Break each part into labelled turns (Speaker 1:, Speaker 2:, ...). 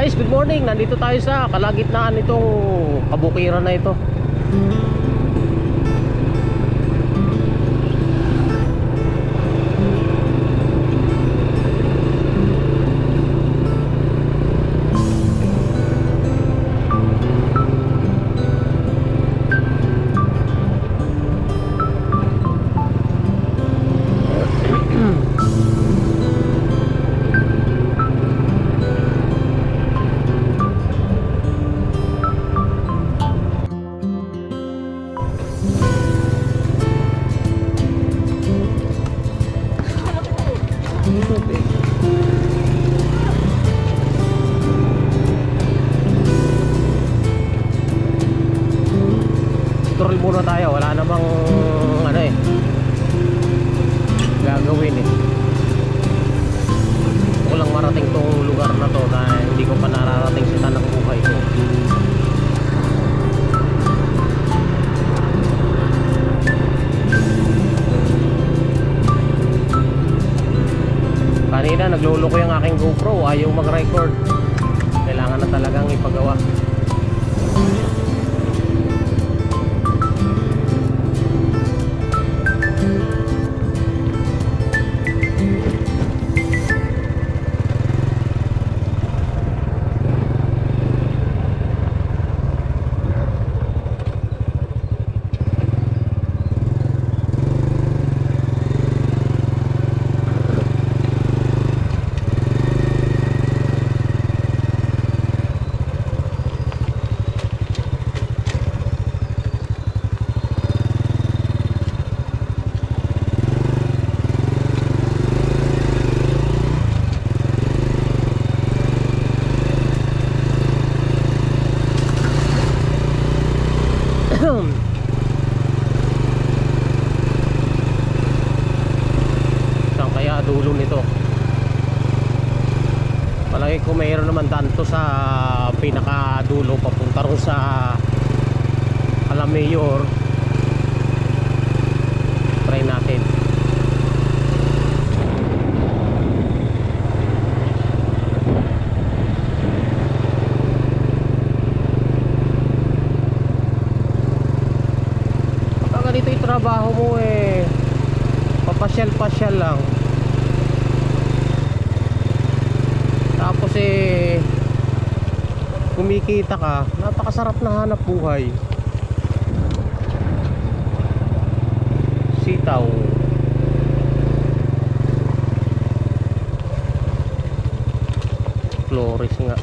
Speaker 1: Guys, good morning. Nandito tayo sa kalagitnaan nitong kabukiran na ito. Tutorial muna tayo, wala namang gagawin Gusto ko lang marating tong lugar na to na hindi ko pa nararating sa tanang buhay ko. Kanina nagluloko yung aking GoPro, ayaw mag-record. Kailangan na talagang ipagawa. Saan kaya dulo nito? Palagi ko mayroon naman danto sa pinakadulo papunta rin sa Alamayor. Try natin. Ganito yung trabaho mo papasyal-pasyal lang, tapos kumikita ka, napakasarap na hanap buhay. Sitaw, Flores nga.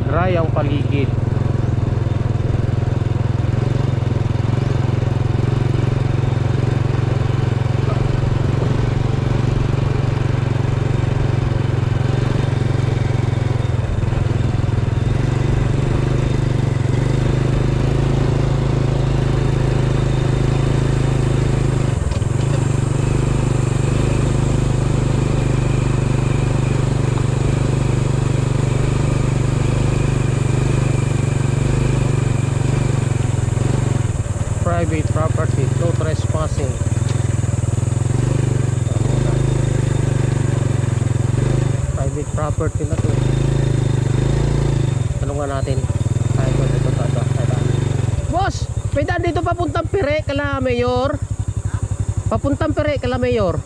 Speaker 1: Dry ang paligid. Private property, no trespassing. Private property na to. Tanungan natin. Boss, may daan dito papuntang Pire, kala Mayor. Papuntang Pire, kala Mayor.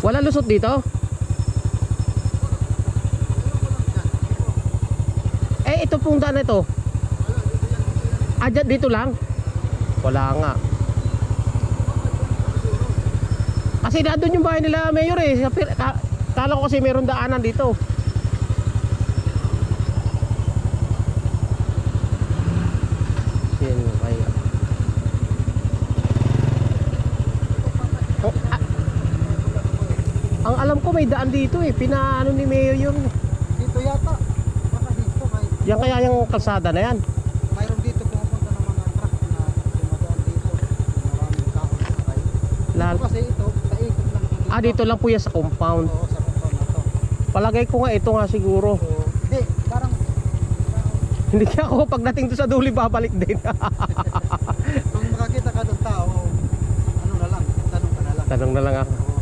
Speaker 1: Wala lusot dito? Ito pong daan na ito. Dito lang? Wala nga. Kasi doon yung bahay nila Mayor Kala ko kasi meron daanan dito. Ang alam ko may daan dito pinaano ni Mayor yung
Speaker 2: dito yata. Baka dito may.
Speaker 1: Yan kaya yung kalsada na yan.
Speaker 2: Mayroon dito pupunta ng Kasi ito, kaikot lang ito dito.
Speaker 1: Dito lang po yan sa compound.
Speaker 2: Oo, sa compound na to.
Speaker 1: Palagay ko nga ito nga siguro.
Speaker 2: So, hindi, parang
Speaker 1: Hindi kaya ako pagdating doon sa duli babalik din.
Speaker 2: kung makakita ka doon tao, ano na lang, tanong ka na lang.
Speaker 1: Tanong na lang ako.
Speaker 2: Oo.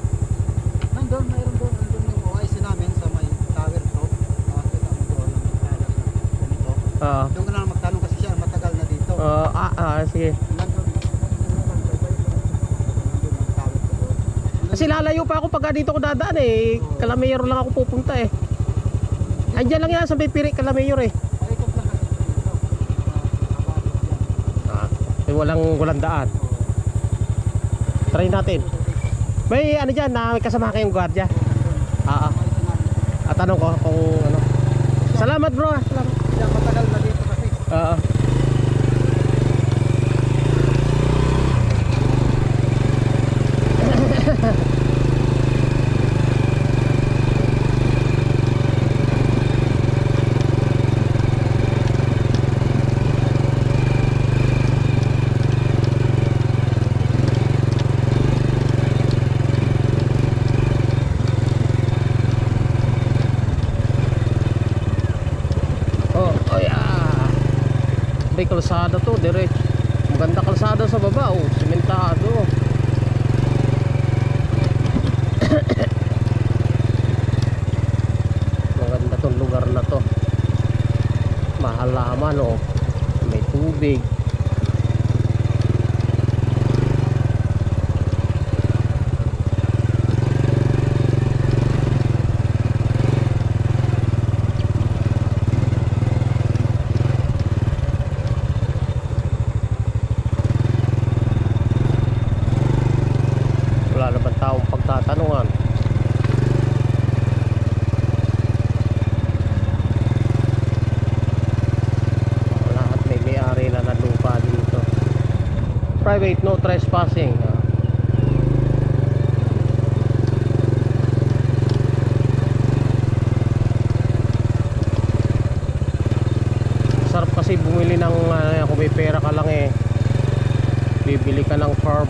Speaker 2: Nandun, mayroon doon, nandun yung OIC namin sa may tower to. Nakakita mo doon, may tower na ganito.
Speaker 1: Oo.
Speaker 2: Doon ka na lang magtanong kasi siya matagal na dito.
Speaker 1: Sige.
Speaker 2: Nandun, ang tower to doon.
Speaker 1: Kasi lalayo pa ako pagka dito ko dadaan eh. Calamayor lang ako pupunta eh. Andiyan lang yan sa may Pirik, Calamayor eh.
Speaker 2: Paikot lang kasi dito. Nakabalik yan.
Speaker 1: Walang daan. Try natin. May ano dyan na may kasama kayong gwardiya. Tanong ko kung ano. Salamat bro. Salamat.
Speaker 2: Siya matagal na dito kasi.
Speaker 1: May kalsada to, diretso. Maganda kalsada sa baba, simentado. Maganda tong lugar na to. Mahalaman, may tubig. Wala naman taong pagtatanungan. Lahat may-ari na ng lupa dito. Private, no trespassing. Sarap kasi bumili ng kung may pera ka lang bibili ka ng farm.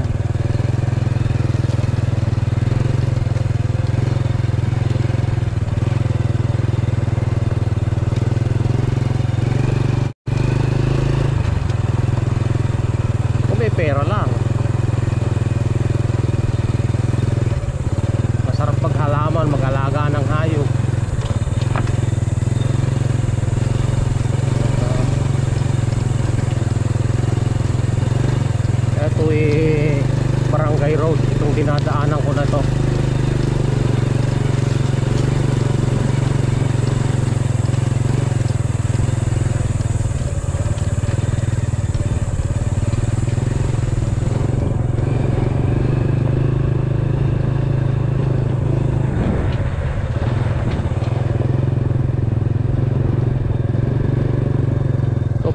Speaker 1: Pera lang. Masarap paghalaman, mag-alaga ng hayop. Ito Barangay Road. Itong dinadaanan ko na to.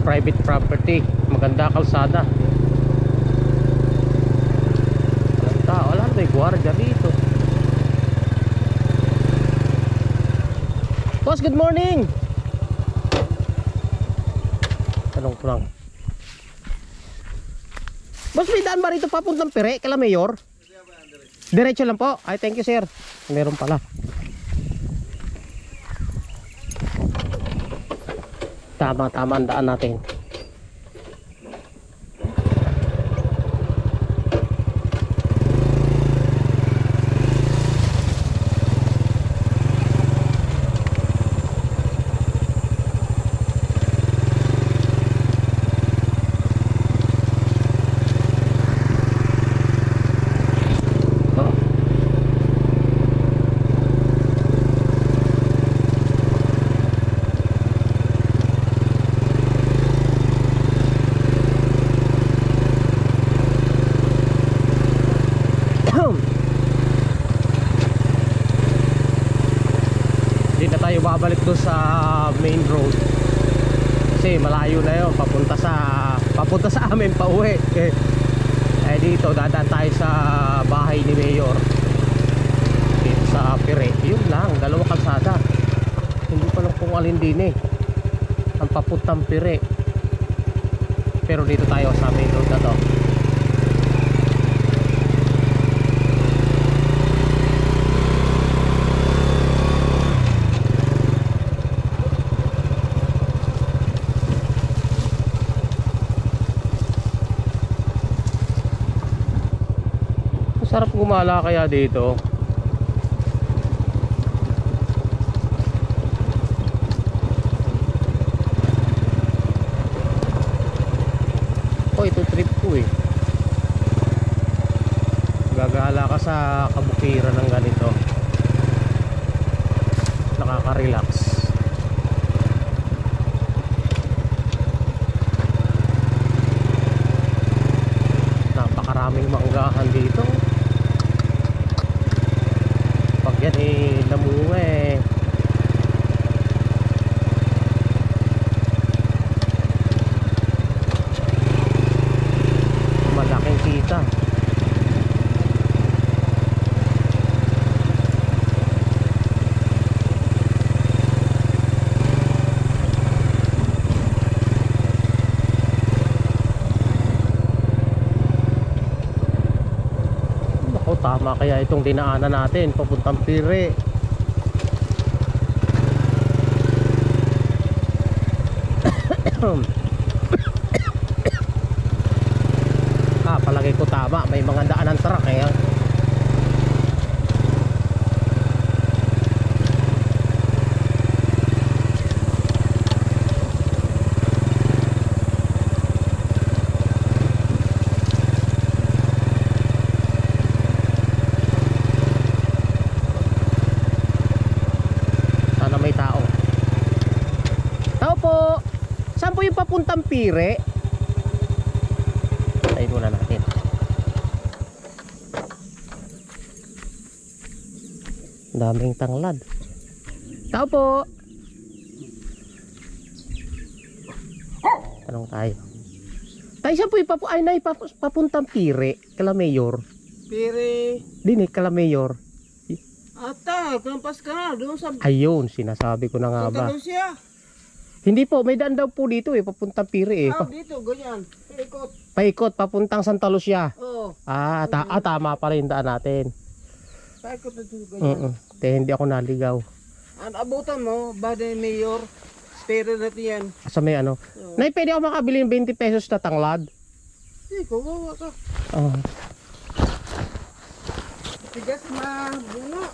Speaker 1: Private property, maganda kalsada. Wala may gwardiya dito. Boss, good morning. Tanong ko lang. Boss, may daan ba rito papuntang Pire, Calamayor? Diretso lang po. Ay, thank you sir. Meron pala. Tama ang daan natin. Tayo babalik doon sa main road kasi malayo na yun papunta sa amin pa uwi dito dadaan tayo sa bahay ni Mayor dito sa Pire. Yun lang, dalawang kalsada, hindi pa lang kung alin din ang papuntang Pire, pero dito tayo sa main road na to. Sarap gumala kaya dito. Oh, ito trip ko eh. Gagala ka sa kabukiran ng ganito. Nakaka-relax. Napakaraming manggahan dito. Pag yan eh namunga eh. Malaking kita. Tama kaya itong dinaanan natin papuntang Pire. Palagay ko tama, may mga daanan truck eh. Yung papuntang Pire. Tayo muna natin. Daming tanglad. Tao po. Tanong tayo. Tayo saan po yung papuntang Pire? Kala Mayor.
Speaker 2: Pire.
Speaker 1: Dinig kala Mayor.
Speaker 2: Ata, kampas ka na. Doon sa...
Speaker 1: Ayun, sinasabi ko na nga ba.
Speaker 2: Siya.
Speaker 1: Hindi po, may daan daw po dito eh, papuntang Pire eh.
Speaker 2: Dito, ganyan. Paikot.
Speaker 1: Paikot, papuntang Santa Lucia.
Speaker 2: Oo.
Speaker 1: Tama pala yung daan natin.
Speaker 2: Paikot na dito, ganyan.
Speaker 1: Hindi ako naligaw.
Speaker 2: Ang abutan mo, Bade Mayor, Pire natin yan.
Speaker 1: Sa may ano. Nay, pwede ako makabili ng 20 pesos na tanglad?
Speaker 2: Hindi, kumawa ka. Tigas na bunga.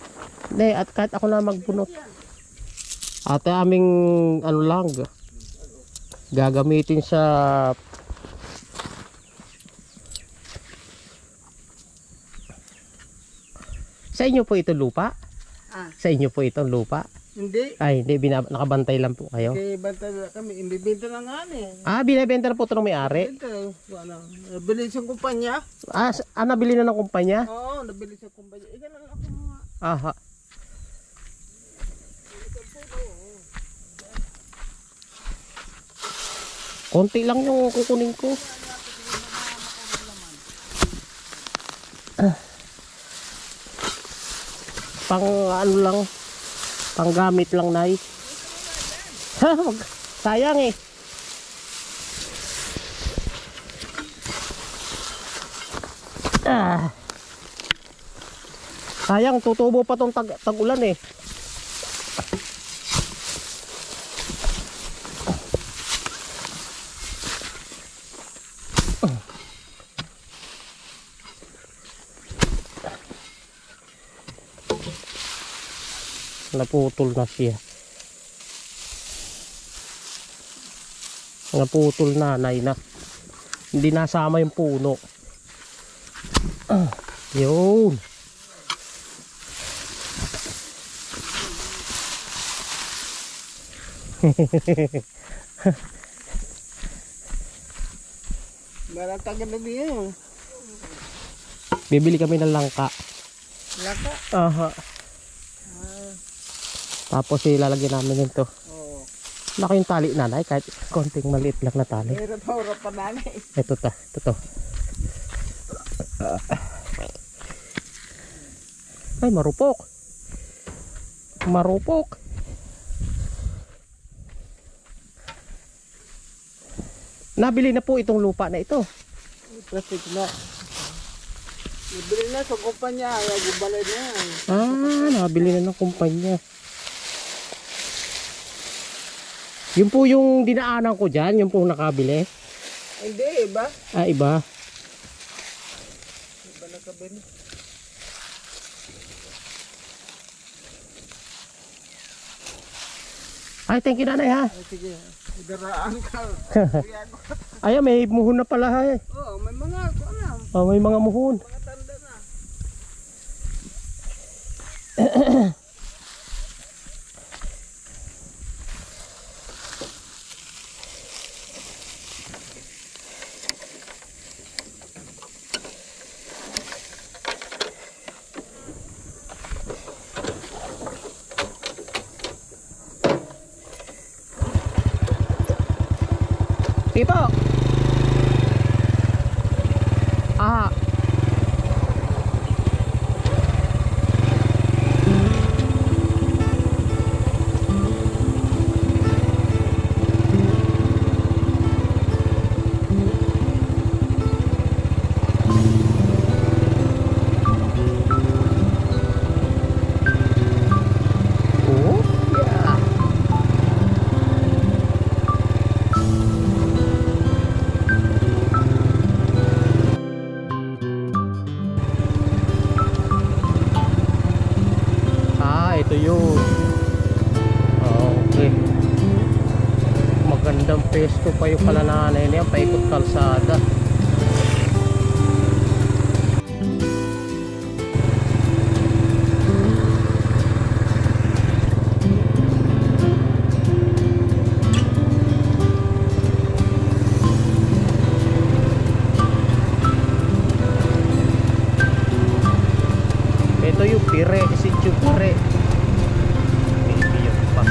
Speaker 1: Hindi, at kahit ako na magbunot. At aming ano lang gagamitin sa inyo po ito lupa? Sa inyo po ito lupa?
Speaker 2: Hindi.
Speaker 1: Ay, hindi, nakabantay lang po kayo.
Speaker 2: Okay, bantay lang kami. Ibibenta na nga eh.
Speaker 1: Binibenta na po ito ng may-ari?
Speaker 2: Nabili sa kumpanya.
Speaker 1: Nabili na ng kumpanya?
Speaker 2: Oo, nabili sa kumpanya. Ika na lang ako mga.
Speaker 1: Aha. Konti lang yung kukunin ko. Pang ano lang, pang gamit lang, Nay. Sayang eh. Sayang, tutubo pa tong tag-ulan eh. Naputol na siya. Naputol na, Nay, na. Hindi nasama yung puno. Yun.
Speaker 2: Maratagan na diyan.
Speaker 1: Bibili kami ng langka.
Speaker 2: Langka?
Speaker 1: Aha. Tapos ilalagyan namin ito.
Speaker 2: Oo.
Speaker 1: Laki yung tali, Nanay, kahit konting maliit lang na tali.
Speaker 2: Meron pa nanay.
Speaker 1: Ito to. Ay, marupok. Nabili na po itong lupa na ito.
Speaker 2: Plastic na. Nabili na sa kumpanya. Ayaw gubalay na yan.
Speaker 1: Nabili na ng kumpanya. Yun po yung dinaanan ko dyan, yung po nakabili.
Speaker 2: Hindi, iba.
Speaker 1: Iba.
Speaker 2: Iba nakabili.
Speaker 1: Ay, thank you nanay ha.
Speaker 2: Ay, sige, idaraan ka.
Speaker 1: Ay, may muhon na pala ha eh.
Speaker 2: Oo, may mga, ano,
Speaker 1: Oh, may mga muhon.
Speaker 2: mga tanda na.
Speaker 1: Sige po. Ah. Oh, yeah. Ito yun. Okay. Magandang pesto pa yung pala nanay niya, paikot kalsada. Ito yung pire, si Chupre. Maybe yun pa.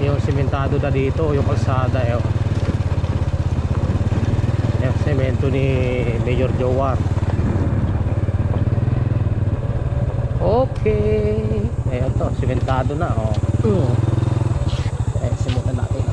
Speaker 1: Yung simentado na dito, yung kalsada yung semento ni Mayor Jowar. Okay, ayun to, simentado na oh. Simulan natin.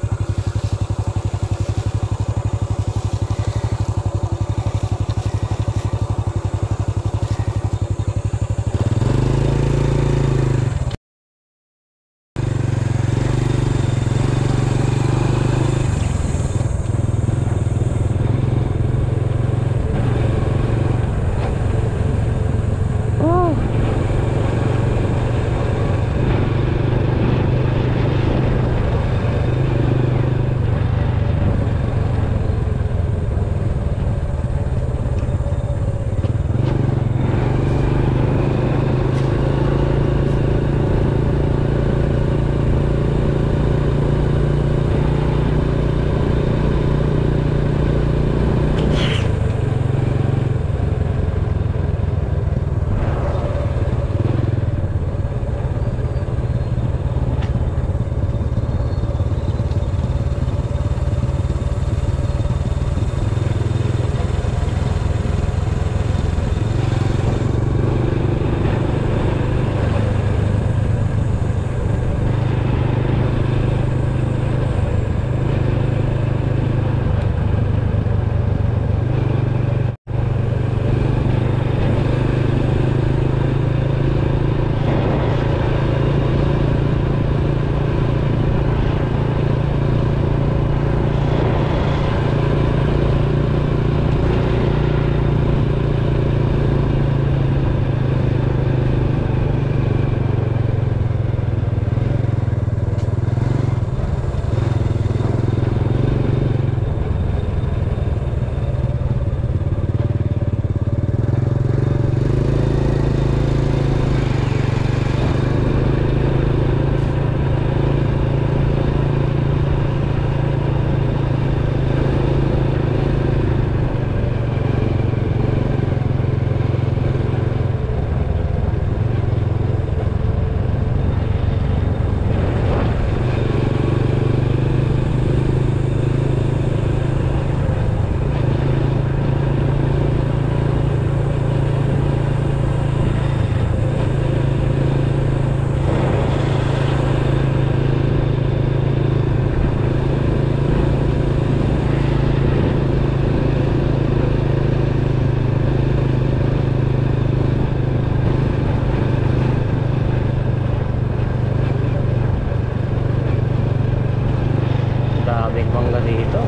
Speaker 1: daming mangga dito.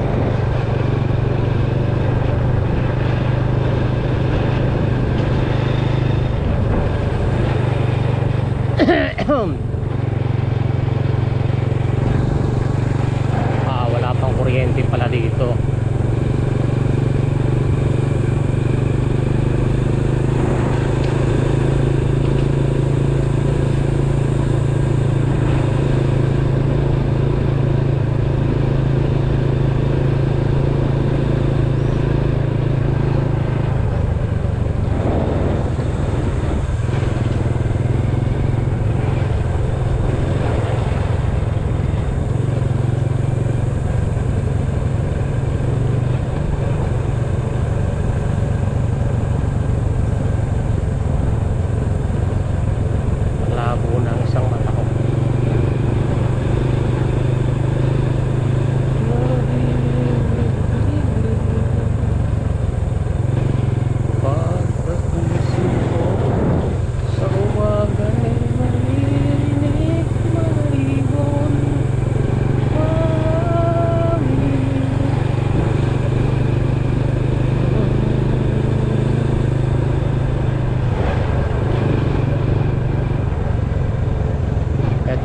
Speaker 1: Wala pang kuryente pala dito.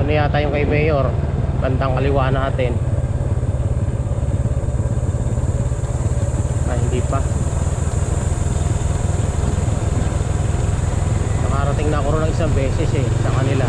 Speaker 1: Yata yung kay Mayor, bandang kaliwa natin. Hindi pa. Nakarating na ako rin ng isang beses sa kanila.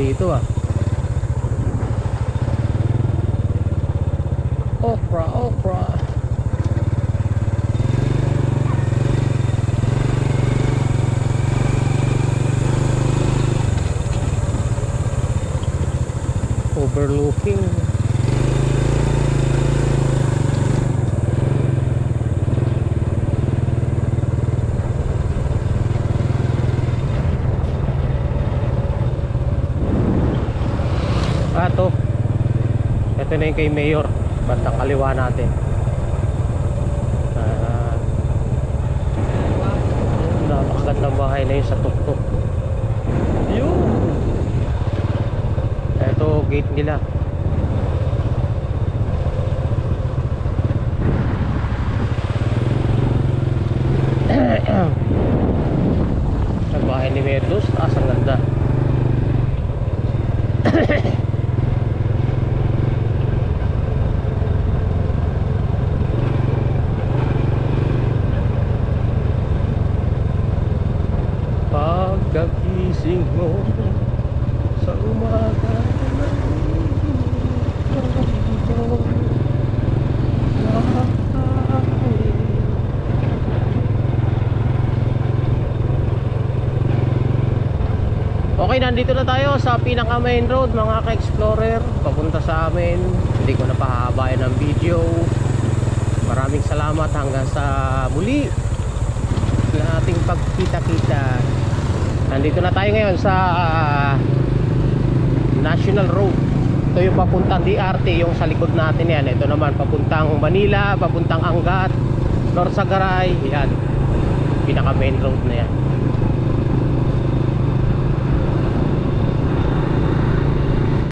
Speaker 1: Dito okra overlooking. Ito na yung kay Mayor, bandang kaliwa natin. Napakagandang bahay na yun sa tuktok. Yun! Ito gate nila. Ang bahay ni Mayor doon, taas ang ganda. Pagkagising mo sa umaga okay, nandito na tayo sa pinaka main road mga ka-explorer, papunta sa amin. Hindi ko na pahabayan ng video. Maraming salamat hanggang sa muli na ating pagkita-kita. Nandito na tayo ngayon sa National Road. Ito yung papuntang DRT, yung sa likod natin yan. Ito naman papuntang Manila, papuntang Angat, North Sagaray. Yan, pinaka main road na yan.